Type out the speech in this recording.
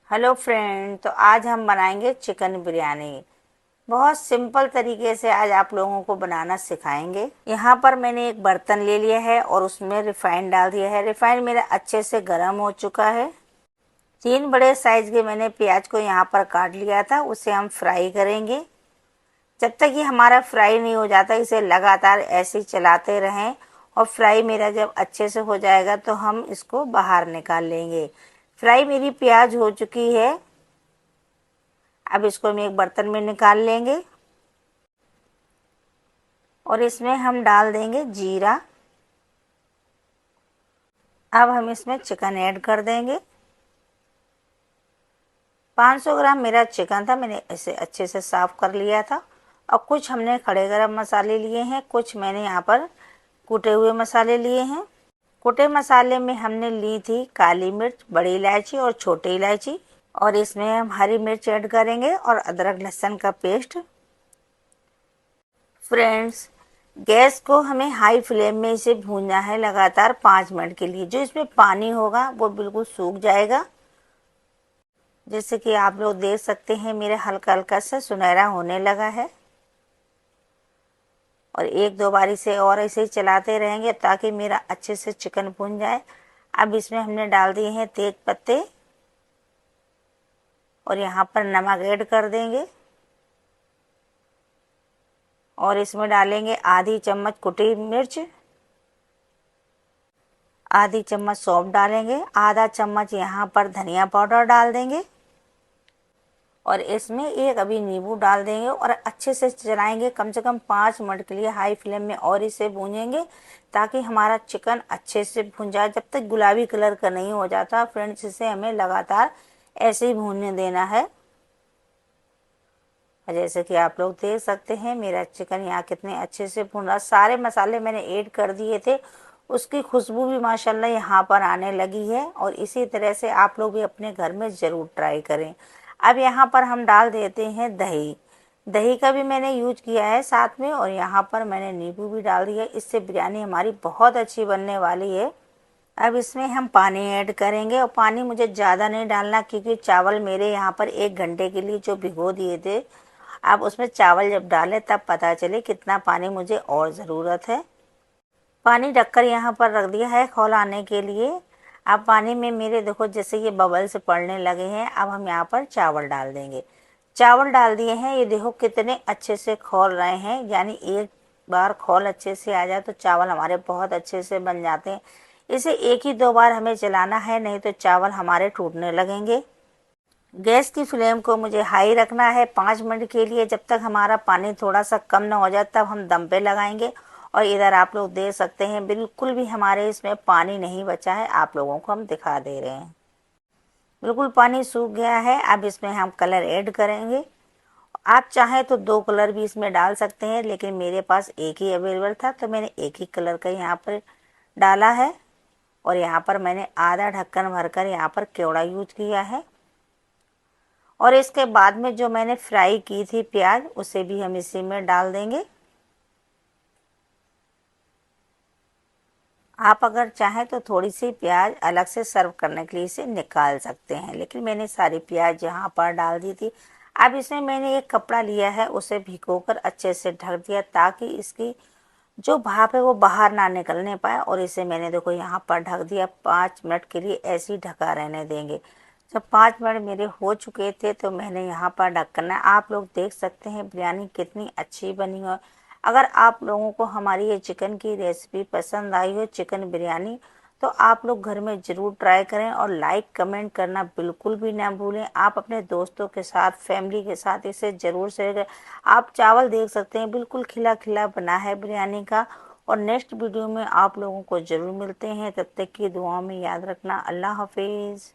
Hello friend, तो आज हम बनाएंगे चिकन बिरयानी। बहुत सिंपल तरीके से आज आप लोगों को बनाना सिखाएंगे। यहाँ पर मैंने एक बर्तन ले लिया है और उसमें रिफाइंड डाल दिया है। रिफाइंड मेरा अच्छे से गर्म हो चुका है। 3 बड़े साइज के मैंने प्याज को यहाँ पर काट लिया था, उसे हम फ्राई करेंगे। जब तक ये हमारा फ्राई नहीं हो जाता, इसे लगातार ऐसे ही चलाते रहें। और फ्राई मेरा जब अच्छे से हो जाएगा तो हम इसको बाहर निकाल लेंगे। फ्राई मेरी प्याज हो चुकी है। अब इसको हम एक बर्तन में निकाल लेंगे और इसमें हम डाल देंगे जीरा। अब हम इसमें चिकन ऐड कर देंगे। 500 ग्राम मेरा चिकन था, मैंने इसे अच्छे से साफ कर लिया था। और कुछ हमने खड़े गरम मसाले लिए हैं, कुछ मैंने यहाँ पर कूटे हुए मसाले लिए हैं। कूटे मसाले में हमने ली थी काली मिर्च, बड़ी इलायची और छोटी इलायची। और इसमें हम हरी मिर्च ऐड करेंगे और अदरक लहसुन का पेस्ट। फ्रेंड्स, गैस को हमें हाई फ्लेम में इसे भूनना है लगातार 5 मिनट के लिए। जो इसमें पानी होगा वो बिल्कुल सूख जाएगा। जैसे कि आप लोग देख सकते हैं, मेरा हल्का हल्का सा सुनहरा होने लगा है। और एक दो बारी से और ऐसे ही चलाते रहेंगे ताकि मेरा अच्छे से चिकन भून जाए। अब इसमें हमने डाल दिए हैं तेज पत्ते और यहाँ पर नमक ऐड कर देंगे। और इसमें डालेंगे आधी चम्मच कुटी मिर्च, आधी चम्मच सौंफ डालेंगे, आधा चम्मच यहाँ पर धनिया पाउडर डाल देंगे। और इसमें एक अभी नींबू डाल देंगे और अच्छे से चलाएंगे कम से कम 5 मिनट के लिए हाई फ्लेम में। और इसे भूनेंगे ताकि हमारा चिकन अच्छे से भुन जाए। जब तक गुलाबी कलर का नहीं हो जाता फ्रेंड्स, इसे हमें लगातार ऐसे ही भूनने देना है। जैसे कि आप लोग देख सकते हैं, मेरा चिकन यहाँ कितने अच्छे से भुन रहा। सारे मसाले मैंने ऐड कर दिए थे, उसकी खुशबू भी माशाल्लाह यहाँ पर आने लगी है। और इसी तरह से आप लोग भी अपने घर में ज़रूर ट्राई करें। अब यहाँ पर हम डाल देते हैं दही। दही का भी मैंने यूज किया है साथ में, और यहाँ पर मैंने नींबू भी डाल दिया। इससे बिरयानी हमारी बहुत अच्छी बनने वाली है। अब इसमें हम पानी ऐड करेंगे और पानी मुझे ज़्यादा नहीं डालना, क्योंकि चावल मेरे यहाँ पर 1 घंटे के लिए जो भिगो दिए थे। अब उसमें चावल जब डालें तब पता चले कितना पानी मुझे और ज़रूरत है। पानी ढककर यहाँ पर रख दिया है खौल आने के लिए। अब पानी में मेरे देखो जैसे ये बबल्स पड़ने लगे हैं। अब हम यहाँ पर चावल डाल देंगे। चावल डाल दिए हैं, ये देखो कितने अच्छे से खौल रहे हैं। यानी एक बार खौल अच्छे से आ जाए तो चावल हमारे बहुत अच्छे से बन जाते हैं। इसे 1 ही 2 बार हमें चलाना है, नहीं तो चावल हमारे टूटने लगेंगे। गैस की फ्लेम को मुझे हाई रखना है 5 मिनट के लिए। जब तक हमारा पानी थोड़ा सा कम ना हो जाए तब हम दम पे लगाएंगे। और इधर आप लोग देख सकते हैं, बिल्कुल भी हमारे इसमें पानी नहीं बचा है। आप लोगों को हम दिखा दे रहे हैं, बिल्कुल पानी सूख गया है। अब इसमें हम कलर ऐड करेंगे। आप चाहें तो 2 कलर भी इसमें डाल सकते हैं, लेकिन मेरे पास एक ही अवेलेबल था तो मैंने एक ही कलर का यहाँ पर डाला है। और यहाँ पर मैंने आधा ढक्कन भरकर यहाँ पर केवड़ा यूज किया है। और इसके बाद में जो मैंने फ्राई की थी प्याज, उसे भी हम इसी में डाल देंगे। आप अगर चाहें तो थोड़ी सी प्याज अलग से सर्व करने के लिए इसे निकाल सकते हैं, लेकिन मैंने सारी प्याज यहाँ पर डाल दी थी। अब इसमें मैंने एक कपड़ा लिया है, उसे भिगोकर अच्छे से ढक दिया ताकि इसकी जो भाप है वो बाहर ना निकलने पाए। और इसे मैंने देखो यहाँ पर ढक दिया। 5 मिनट के लिए ऐसे ही ढका रहने देंगे। जब 5 मिनट मेरे हो चुके थे तो मैंने यहाँ पर ढकना, आप लोग देख सकते हैं बिरयानी कितनी अच्छी बनी हो। अगर आप लोगों को हमारी ये चिकन की रेसिपी पसंद आई हो, चिकन बिरयानी, तो आप लोग घर में ज़रूर ट्राई करें। और लाइक कमेंट करना बिल्कुल भी ना भूलें। आप अपने दोस्तों के साथ, फैमिली के साथ इसे ज़रूर शेयर करें। आप चावल देख सकते हैं, बिल्कुल खिला खिला बना है बिरयानी का। और नेक्स्ट वीडियो में आप लोगों को ज़रूर मिलते हैं। तब तक की दुआओं में याद रखना। अल्लाह हाफिज़।